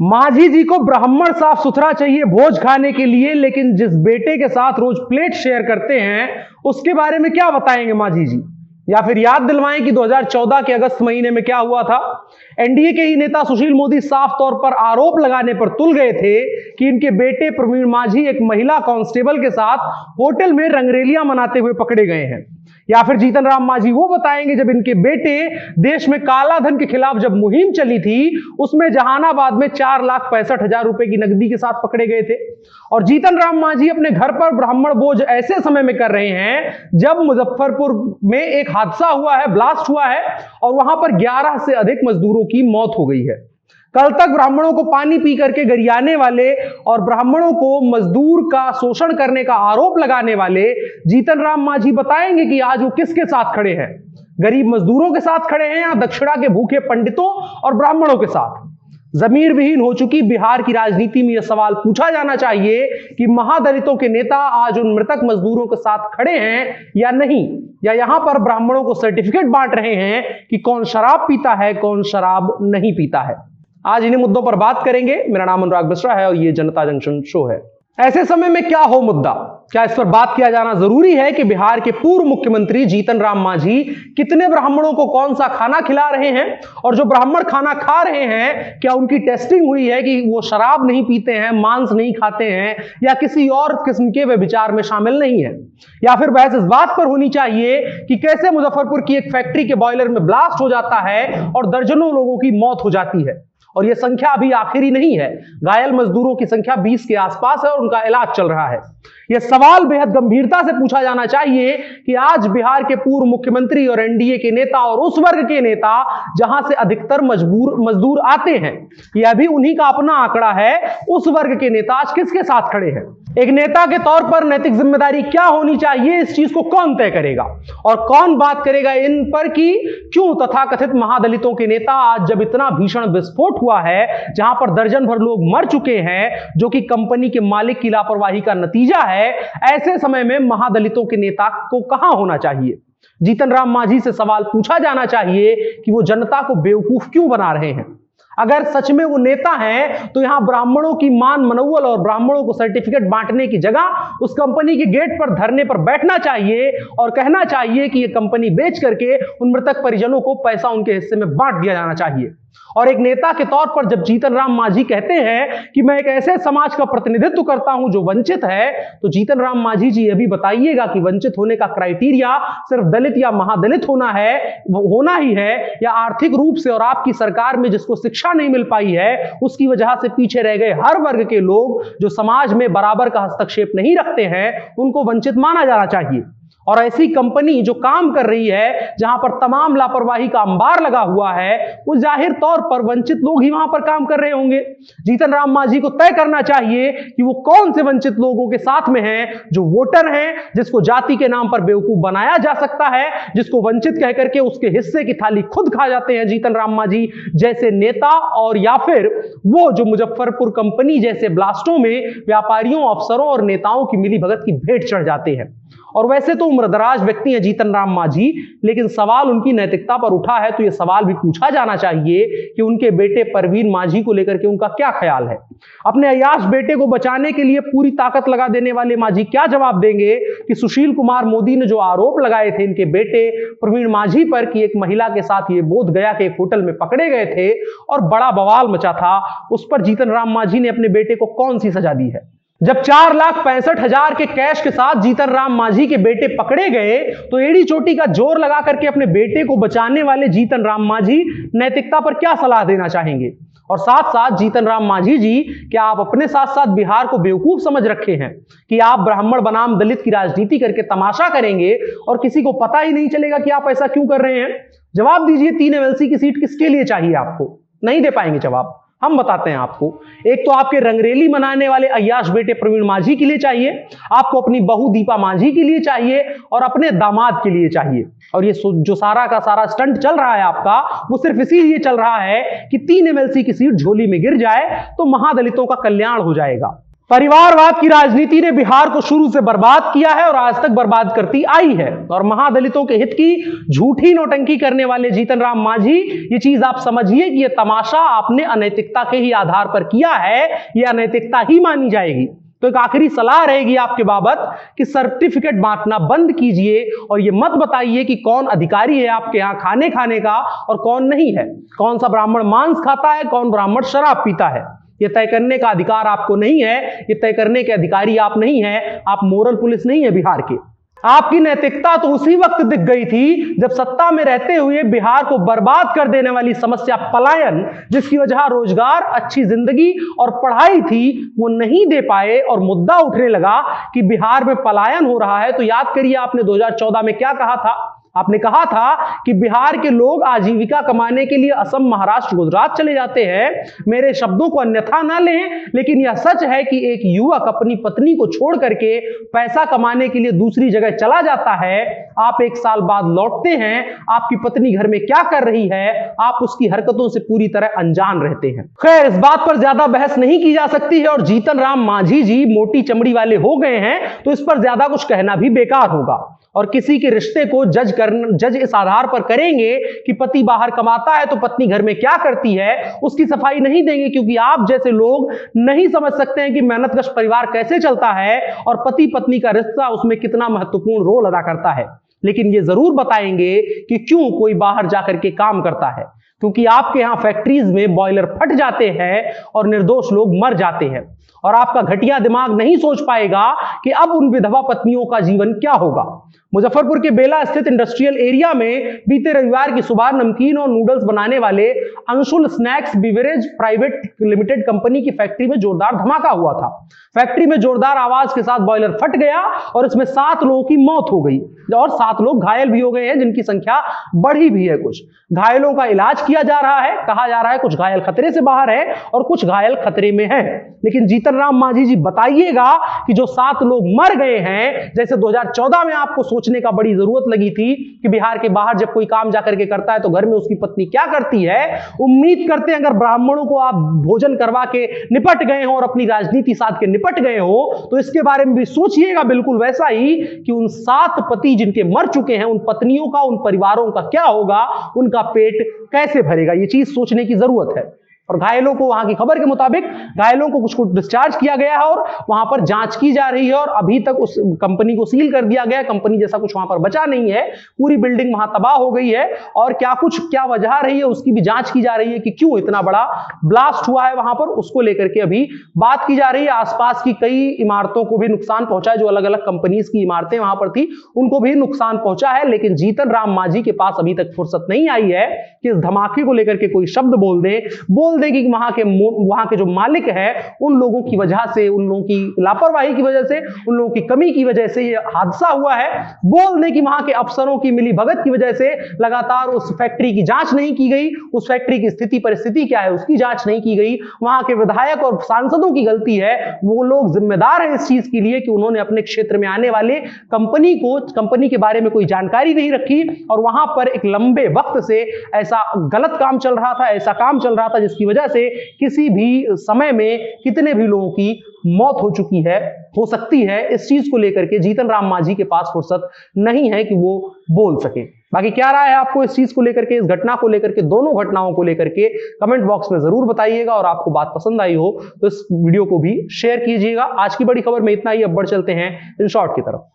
माझी जी को ब्राह्मण साफ सुथरा चाहिए भोज खाने के लिए, लेकिन जिस बेटे के साथ रोज प्लेट शेयर करते हैं उसके बारे में क्या बताएंगे माझी जी? या फिर याद दिलवाएं कि 2014 के अगस्त महीने में क्या हुआ था। एनडीए के ही नेता सुशील मोदी साफ तौर पर आरोप लगाने पर तुल गए थे कि इनके बेटे प्रवीण माझी एक महिला कांस्टेबल के साथ होटल में रंगरेलियां मनाते हुए पकड़े गए हैं। या फिर जीतन राम माझी वो बताएंगे जब इनके बेटे देश में काला धन के खिलाफ जब मुहिम चली थी उसमें जहानाबाद में 4,65,000 रुपए की नकदी के साथ पकड़े गए थे। और जीतन राम माझी अपने घर पर ब्राह्मण भोज ऐसे समय में कर रहे हैं जब मुजफ्फरपुर में एक हादसा हुआ है, ब्लास्ट हुआ है और वहां पर 11 से अधिक मजदूरों की मौत हो गई है। कल तक ब्राह्मणों को पानी पी करके गरियाने वाले और ब्राह्मणों को मजदूर का शोषण करने का आरोप लगाने वाले जीतन राम माझी बताएंगे कि आज वो किसके साथ खड़े हैं, गरीब मजदूरों के साथ खड़े हैं या दक्षिणा के भूखे पंडितों और ब्राह्मणों के साथ। जमीर विहीन हो चुकी बिहार की राजनीति में यह सवाल पूछा जाना चाहिए कि महादलितों के नेता आज उन मृतक मजदूरों के साथ खड़े हैं या नहीं, या यहां पर ब्राह्मणों को सर्टिफिकेट बांट रहे हैं कि कौन शराब पीता है कौन शराब नहीं पीता है। आज इन्हीं मुद्दों पर बात करेंगे। मेरा नाम अनुराग मिश्रा है और ये जनता जंक्शन शो है। ऐसे समय में क्या हो मुद्दा, क्या इस पर बात किया जाना जरूरी है कि बिहार के पूर्व मुख्यमंत्री जीतन राम माझी कितने ब्राह्मणों को कौन सा खाना खिला रहे हैं, और जो ब्राह्मण खाना खा रहे हैं क्या उनकी टेस्टिंग हुई है कि वो शराब नहीं पीते हैं, मांस नहीं खाते हैं या किसी और किस्म के व्यभिचार में शामिल नहीं है। या फिर बहस इस बात पर होनी चाहिए कि कैसे मुजफ्फरपुर की एक फैक्ट्री के बॉयलर में ब्लास्ट हो जाता है और दर्जनों लोगों की मौत हो जाती है और यह संख्या अभी आखिरी नहीं है, घायल मजदूरों की संख्या 20 के आसपास है और उनका इलाज चल रहा है। यह सवाल बेहद गंभीरता से पूछा जाना चाहिए कि आज बिहार के पूर्व मुख्यमंत्री और एनडीए के नेता और उस वर्ग के नेता जहां से अधिकतर मजदूर आते हैं, यह भी उन्हीं का अपना आंकड़ा है, उस वर्ग के नेता आज किसके साथ खड़े हैं। एक नेता के तौर पर नैतिक जिम्मेदारी क्या होनी चाहिए, इस चीज को कौन तय करेगा और कौन बात करेगा इन पर कि क्यों तथाकथित महादलितों के नेता आज जब इतना भीषण विस्फोट हुआ है जहां पर दर्जन भर लोग मर चुके हैं जो कि कंपनी के मालिक की लापरवाही का नतीजा है, ऐसे समय में महादलितों के नेता को कहां होना चाहिए। जीतन राम माझी से सवाल पूछा जाना चाहिए कि वो जनता को बेवकूफ क्यों बना रहे हैं। अगर सच में वो नेता हैं तो यहां ब्राह्मणों की मान मनोवल और ब्राह्मणों को सर्टिफिकेट बांटने की जगह उस कंपनी के गेट पर धरने पर बैठना चाहिए और कहना चाहिए कि ये कंपनी बेच करके उन मृतक परिजनों को पैसा उनके हिस्से में बांट दिया जाना चाहिए। और एक नेता के तौर पर जब जीतन राम माझी कहते हैं कि मैं एक ऐसे समाज का प्रतिनिधित्व करता हूं जो वंचित है, तो जीतन राम माझी जी यह भी बताइएगा कि वंचित होने का क्राइटेरिया सिर्फ दलित या महादलित होना ही है या आर्थिक रूप से और आपकी सरकार में जिसको शिक्षा नहीं मिल पाई है उसकी वजह से पीछे रह गए हर वर्ग के लोग जो समाज में बराबर का हस्तक्षेप नहीं रखते हैं उनको वंचित माना जाना चाहिए। और ऐसी कंपनी जो काम कर रही है जहां पर तमाम लापरवाही का अंबार लगा हुआ है, वो जाहिर तौर पर वंचित लोग ही वहां पर काम कर रहे होंगे। जीतन राम माझी को तय करना चाहिए कि वो कौन से वंचित लोगों के साथ में हैं, जो वोटर हैं, जिसको जाति के नाम पर बेवकूफ बनाया जा सकता है, जिसको वंचित कह करके उसके हिस्से की थाली खुद खा जाते हैं जीतन राम माझी जैसे नेता, और या फिर वो जो मुजफ्फरपुर कंपनी जैसे ब्लास्टों में व्यापारियों, अफसरों और नेताओं की मिलीभगत की भेंट चढ़ जाते हैं। और वैसे तो उम्रदराज व्यक्ति हैं जीतन राम माझी, लेकिन सवाल उनकी नैतिकता पर उठा है तो यह सवाल भी पूछा जाना चाहिए कि उनके बेटे प्रवीण माझी को लेकर के उनका क्या ख्याल है। अपने अय्याश बेटे को बचाने के लिए पूरी ताकत लगा देने वाले माझी क्या जवाब देंगे कि सुशील कुमार मोदी ने जो आरोप लगाए थे इनके बेटे प्रवीण माझी पर कि एक महिला के साथ ये बोधगया के एक होटल में पकड़े गए थे और बड़ा बवाल मचा था, उस पर जीतन राम माझी ने अपने बेटे को कौन सी सजा दी है। जब 4,65,000 के कैश के साथ जीतन राम माझी के बेटे पकड़े गए तो एड़ी चोटी का जोर लगा करके अपने बेटे को बचाने वाले जीतन राम माझी नैतिकता पर क्या सलाह देना चाहेंगे। और साथ साथ जीतन राम माझी जी, क्या आप अपने साथ साथ बिहार को बेवकूफ समझ रखे हैं कि आप ब्राह्मण बनाम दलित की राजनीति करके तमाशा करेंगे और किसी को पता ही नहीं चलेगा कि आप ऐसा क्यों कर रहे हैं। जवाब दीजिए, 3 एमएलसी की सीट किसके लिए चाहिए आपको? नहीं दे पाएंगे जवाब, हम बताते हैं आपको। एक तो आपके रंगरेली मनाने वाले अय्याश बेटे प्रवीण माझी के लिए चाहिए, आपको अपनी बहू दीपा माझी के लिए चाहिए और अपने दामाद के लिए चाहिए। और ये जो सारा का सारा स्टंट चल रहा है आपका, वो सिर्फ इसीलिए चल रहा है कि 3 एमएलसी की सीट झोली में गिर जाए तो महादलितों का कल्याण हो जाएगा। परिवारवाद की राजनीति ने बिहार को शुरू से बर्बाद किया है और आज तक बर्बाद करती आई है। और महादलितों के हित की झूठी नौटंकी करने वाले जीतन राम मांझी, ये चीज आप समझिए कि ये तमाशा आपने अनैतिकता के ही आधार पर किया है, ये अनैतिकता ही मानी जाएगी। तो एक आखिरी सलाह रहेगी आपके बाबत कि सर्टिफिकेट बांटना बंद कीजिए और ये मत बताइए कि कौन अधिकारी है आपके यहां खाने का और कौन नहीं है, कौन सा ब्राह्मण मांस खाता है, कौन ब्राह्मण शराब पीता है। ये तय करने का अधिकार आपको नहीं है, ये तय करने के अधिकारी आप नहीं हैं, आप मोरल पुलिस नहीं है बिहार के। आपकी नैतिकता तो उसी वक्त दिख गई थी जब सत्ता में रहते हुए बिहार को बर्बाद कर देने वाली समस्या पलायन, जिसकी वजह रोजगार, अच्छी जिंदगी और पढ़ाई थी, वो नहीं दे पाए और मुद्दा उठने लगा कि बिहार में पलायन हो रहा है। तो याद करिए आपने 2014 में क्या कहा था। आपने कहा था कि बिहार के लोग आजीविका कमाने के लिए असम, महाराष्ट्र, गुजरात चले जाते हैं। मेरे शब्दों को अन्यथा ना लें, लेकिन यह सच है कि एक युवक अपनी पत्नी को छोड़ करके पैसा कमाने के लिए दूसरी जगह चला जाता है। आप 1 साल बाद लौटते हैं, आपकी पत्नी घर में क्या कर रही है, आप उसकी हरकतों से पूरी तरह अनजान रहते हैं। खैर, इस बात पर ज्यादा बहस नहीं की जा सकती है और जीतन राम मांझी जी मोटी चमड़ी वाले हो गए हैं, तो इस पर ज्यादा कुछ कहना भी बेकार होगा। और किसी के रिश्ते को जज इस आधार पर करेंगे कि पति बाहर कमाता है तो पत्नी घर में क्या करती है, उसकी सफाई नहीं देंगे, क्योंकि आप जैसे लोग नहीं समझ सकते हैं कि मेहनतकश परिवार कैसे चलता है और पति पत्नी का रिश्ता उसमें कितना महत्वपूर्ण रोल अदा करता है। लेकिन ये जरूर बताएंगे कि क्यों कोई बाहर जाकर के काम करता है, क्योंकि आपके यहां फैक्ट्रीज में बॉयलर फट जाते हैं और निर्दोष लोग मर जाते हैं। और आपका घटिया दिमाग नहीं सोच पाएगा कि अब उन विधवा पत्नियों का जीवन क्या होगा। मुजफ्फरपुर के बेला स्थित इंडस्ट्रियल एरिया में बीते रविवार की सुबह नमकीन और नूडल्स बनाने वाले Anshul snacks beverage private limited company की फैक्ट्री में जोरदार धमाका हुआ था। फैक्ट्री में जोरदार आवाज के साथ बॉयलर फट गया और इसमें 7 लोगों की मौत हो गई और 7 लोग घायल भी हो गए हैं, जिनकी संख्या बढ़ी भी है। कुछ घायलों का इलाज किया जा रहा है, कहा जा रहा है कुछ घायल खतरे से बाहर है और कुछ घायल खतरे में है। लेकिन जीतन राम मांझी जी बताइएगा कि जो 7 लोग मर गए हैं, जैसे 2014 में आपको सोचने का बड़ी जरूरत लगी थी कि बिहार के बाहर जब कोई काम जाकर के करता है तो घर में उसकी पत्नी क्या करती है। उम्मीद करते हैं अगर ब्राह्मणों को आप भोजन करवा के निपट गए हो और अपनी राजनीति साथ के निपट गए हो, तो इसके बारे में भी सोचिएगा बिल्कुल वैसा ही कि उन 7 पति जिनके मर चुके हैं, उन पत्नियों का, उन परिवारों का क्या होगा, उनका पेट कैसे भरेगा। ये चीज सोचने की जरूरत है। और घायलों को, वहां की खबर के मुताबिक घायलों को कुछ डिस्चार्ज किया गया है और वहां पर जांच की जा रही है और अभी तक उस कंपनी को सील कर दिया गया है। कंपनी जैसा कुछ वहां पर बचा नहीं है, पूरी बिल्डिंग वहां तबाह हो गई है और क्या वजह रही है उसकी भी जांच की जा रही है कि क्यों इतना बड़ा ब्लास्ट हुआ है वहां पर, उसको लेकर के अभी बात की जा रही है। आसपास की कई इमारतों को भी नुकसान पहुंचा है, जो अलग अलग कंपनीज की इमारतें वहां पर थी उनको भी नुकसान पहुंचा है। लेकिन जीतन राम मांझी के पास अभी तक फुर्सत नहीं आई है कि इस धमाके को लेकर के कोई शब्द बोल दे कि वहां के जो मालिक है उन लोगों की वजह से, उन लोगों की लापरवाही की वजह से, उन लोगों की कमी की वजह से ये हादसा हुआ है। बोल दे कि वहां के अफसरों की मिलीभगत की वजह से लगातार उस फैक्ट्री की जांच नहीं की गई, उस फैक्ट्री की स्थिति परिस्थिति क्या है उसकी जांच नहीं की गई, वहां के विधायक और सांसदों की गलती है। वो लोग जिम्मेदार हैं इस चीज के लिए कि उन्होंने अपने क्षेत्र में आने वाले कंपनी के बारे में कोई जानकारी नहीं रखी और वहां पर एक लंबे वक्त से ऐसा गलत काम चल रहा था, ऐसा काम चल रहा था जिसकी वजह से किसी भी समय में कितने भी लोगों की मौत हो सकती है। इस चीज को लेकर के जीतन राम मांझी के पास फुर्सत नहीं है कि वो बोल सके। बाकी क्या राय है आपको इस चीज को लेकर के, इस घटना को लेकर के, दोनों घटनाओं को लेकर के कमेंट बॉक्स में जरूर बताइएगा और आपको बात पसंद आई हो तो इस वीडियो को भी शेयर कीजिएगा। आज की बड़ी खबर में इतना ही, अब बढ़ चलते हैं इन शॉर्ट की तरफ।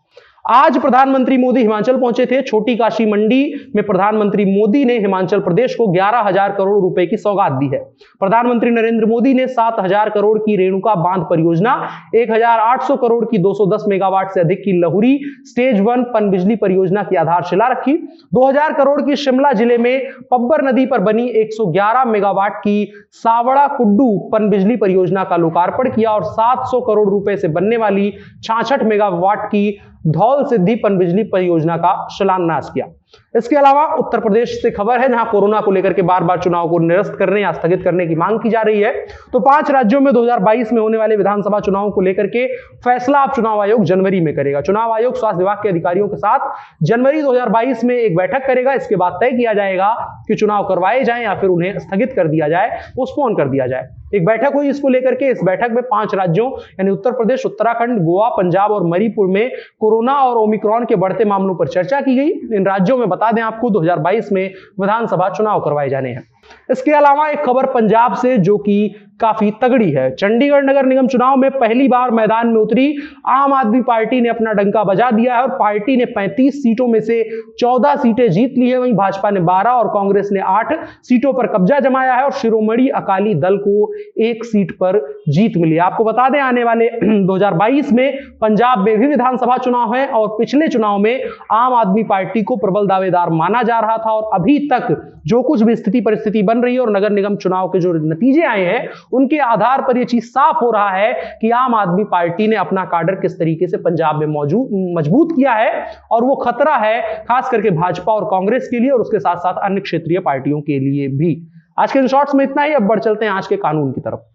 आज प्रधानमंत्री मोदी हिमाचल पहुंचे थे। छोटी काशी मंडी में प्रधानमंत्री मोदी ने हिमाचल प्रदेश को 11,000 करोड़ रुपए की सौगात दी है। प्रधानमंत्री नरेंद्र मोदी ने 7,000 करोड़ की रेणुका बांध परियोजना, 1,800 करोड़ की 210 मेगावाट से अधिक की लहुरी स्टेज 1 पनबिजली परियोजना की आधारशिला रखी। 2,000 करोड़ की शिमला जिले में पब्बर नदी पर बनी 111 मेगावाट की सावड़ा कुड्डू पनबिजली परियोजना का लोकार्पण किया और 700 करोड़ रुपए से बनने वाली 66 मेगावाट की धौल सिद्धि पनबिजली परियोजना का शिलान्यास किया। इसके अलावा उत्तर प्रदेश से खबर है, जहां कोरोना को लेकर के बार बार चुनाव को निरस्त करने या स्थगित करने की मांग की जा रही है। तो 5 राज्यों में 2022 में होने वाले विधानसभा चुनावों को लेकर के फैसला अब चुनाव आयोग जनवरी में करेगा। चुनाव आयोग स्वास्थ्य विभाग के अधिकारियों के साथ जनवरी 2022 में एक बैठक करेगा। इसके बाद तय किया जाएगा कि चुनाव करवाए जाएं या फिर उन्हें स्थगित कर दिया जाए, पोस्टपोन कर दिया जाए। एक बैठक हुई इसको लेकर के। इस बैठक में 5 राज्यों यानी उत्तर प्रदेश, उत्तराखंड, गोवा, पंजाब और मणिपुर में कोरोना और ओमिक्रॉन के बढ़ते मामलों पर चर्चा की गई। इन राज्यों में बता दें आपको 2022 में विधानसभा चुनाव करवाए जाने हैं। इसके अलावा एक खबर पंजाब से जो कि काफी तगड़ी है। चंडीगढ़ नगर निगम चुनाव में पहली बार मैदान में उतरी आम आदमी पार्टी ने अपना डंका बजा दिया है और पार्टी ने 35 सीटों में से 14 सीटें जीत ली है। वहीं भाजपा ने 12 और कांग्रेस ने 8 सीटों पर कब्जा जमाया है और शिरोमणि अकाली दल को 1 सीट पर जीत मिली। आपको बता दें आने वाले 2022 में पंजाब में भी विधानसभा चुनाव है और पिछले चुनाव में आम आदमी पार्टी को प्रबल दावेदार माना जा रहा था और अभी तक जो कुछ भी स्थिति परिस्थिति बन रही है और नगर निगम चुनाव के जो नतीजे आए हैं उनके आधार पर यह चीज साफ हो रहा है कि आम आदमी पार्टी ने अपना काडर किस तरीके से पंजाब में मजबूत किया है और वो खतरा है खास करके भाजपा और कांग्रेस के लिए और उसके साथ साथ अन्य क्षेत्रीय पार्टियों के लिए भी। आज के इन शॉर्ट्स में इतना ही। अब बढ़ चलते हैं आज के कानून की तरफ।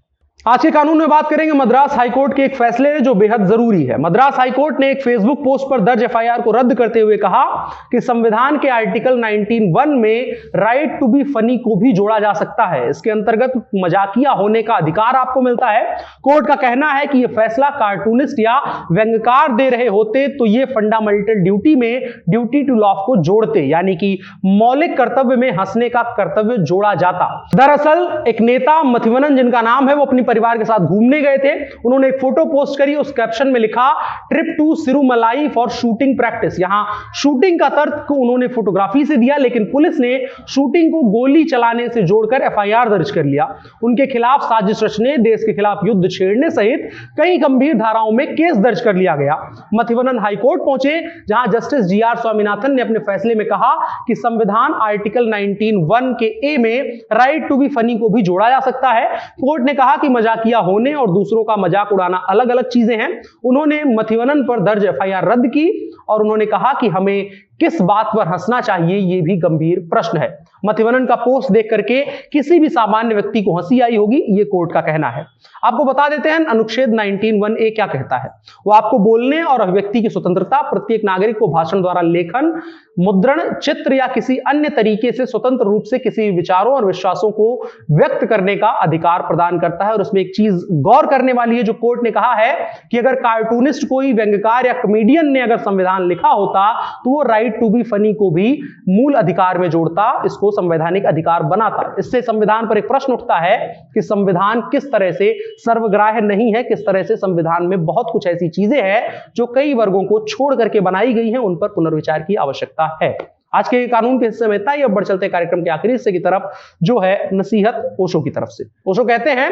आज के कानून में बात करेंगे मद्रास हाईकोर्ट के एक फैसले जो बेहद जरूरी है। मद्रास हाईकोर्ट ने एक फेसबुक पोस्ट पर दर्ज एफआईआर को रद्द करते हुए कहा कि संविधान के आर्टिकल 19(1) में राइट टू बी फनी को भी जोड़ा जा सकता है। इसके अंतर्गत मजाकिया होने का अधिकार आपको मिलता है। कोर्ट का कहना है कि यह फैसला कार्टूनिस्ट या व्यंग्यकार दे रहे होते तो यह फंडामेंटल ड्यूटी में ड्यूटी टू लॉ को जोड़ते, यानी कि मौलिक कर्तव्य में हंसने का कर्तव्य जोड़ा जाता। दरअसल एक नेता मथिवनन जिनका नाम है वो अपनी परिवार के साथ घूमने गए थे। उन्होंने एक फोटो पोस्ट करी, उस कैप्शन में लिखा trip to Sirumalai for shooting practice. यहां शूटिंग का तर्क उन्होंने फोटोग्राफी से दिया लेकिन पुलिस ने शूटिंग को गोली चलाने से जोड़कर एफआईआर दर्ज कर लिया। उनके खिलाफ साजिश रचने, देश के खिलाफ युद्ध छेड़ने सहित कई गंभीर धाराओं में केस दर्ज कर लिया गया। मथिवनन हाईकोर्ट पहुंचे जहां जस्टिस जीआर स्वामीनाथन ने अपने फैसले में कहा कि संविधान आर्टिकल 19(1) के ए में राइट टू बी फनी को भी जोड़ा जा सकता है। कोर्ट ने कहा कि मजाकिया होने और दूसरों का मजाक उड़ाना अलग अलग चीजें हैं। उन्होंने मथिवनन पर दर्ज एफआईआर रद्द की और उन्होंने कहा कि हमें किस बात पर हंसना चाहिए यह भी गंभीर प्रश्न है। मथिवनन का पोस्ट देख करके किसी भी सामान्य व्यक्ति को हंसी आई होगी, यह कोर्ट का कहना है। आपको बता देते हैं अनुच्छेद 19(1)(a) क्या कहता है। वो आपको बोलने और अभिव्यक्ति की स्वतंत्रता, प्रत्येक नागरिक को भाषण द्वारा लेखन, मुद्रण, चित्र या किसी अन्य तरीके से स्वतंत्र रूप से किसी विचारों और विश्वासों को व्यक्त करने का अधिकार प्रदान करता है। और उसमें एक चीज गौर करने वाली है जो कोर्ट ने कहा है कि अगर कार्टूनिस्ट कोई व्यंग्यकार या कॉमेडियन ने अगर संविधान लिखा होता तो वो राइट टू बी फनी को भी मूल अधिकार में जोड़ता, इसको संवैधानिक अधिकार बनाता। इससे संविधान पर एक प्रश्न उठता है कि संविधान किस तरह से सर्वग्राह्य नहीं है, किस तरह से संविधान में बहुत कुछ ऐसी चीजें हैं जो कई वर्गों को छोड़ करके बनाई गई हैं, उन पर पुनर्विचार की आवश्यकता है। आज के कानून के हिस्से में इतना ही। अब बढ़ चलते हैं कार्यक्रम के आखिरी हिस्से की तरफ जो है नसीहत ओशो की तरफ से। ओशो कहते हैं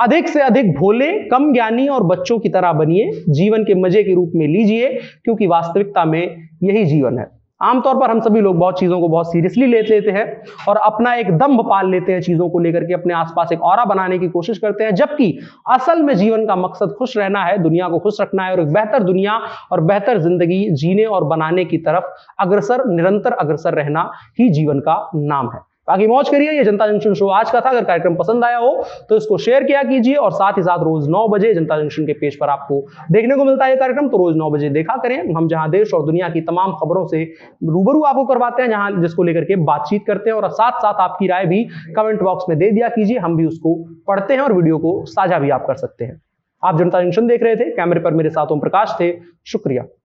अधिक से अधिक भोले, कम ज्ञानी और बच्चों की तरह बनिए, जीवन के मजे के रूप में लीजिए क्योंकि वास्तविकता में यही जीवन है। आमतौर पर हम सभी लोग बहुत चीजों को बहुत सीरियसली ले लेते हैं और अपना एक दम्भ पाल लेते हैं चीजों को लेकर के, अपने आसपास एक ऑरा बनाने की कोशिश करते हैं, जबकि असल में जीवन का मकसद खुश रहना है, दुनिया को खुश रखना है और एक बेहतर दुनिया और बेहतर जिंदगी जीने और बनाने की तरफ अग्रसर, निरंतर अग्रसर रहना ही जीवन का नाम है। बाकी मौज करिए। ये जनता जंक्शन शो आज का था। अगर कार्यक्रम पसंद आया हो तो इसको शेयर किया कीजिए और साथ ही साथ रोज 9 बजे जनता जंक्शन के पेज पर आपको देखने को मिलता है कार्यक्रम, तो रोज 9 बजे देखा करें। हम जहां देश और दुनिया की तमाम खबरों से रूबरू आपको करवाते हैं, जहां जिसको लेकर के बातचीत करते हैं और साथ साथ आपकी राय भी कमेंट बॉक्स में दे दिया कीजिए, हम भी उसको पढ़ते हैं और वीडियो को साझा भी आप कर सकते हैं। आप जनता जंक्शन देख रहे थे, कैमरे पर मेरे साथ ओम प्रकाश थे। शुक्रिया।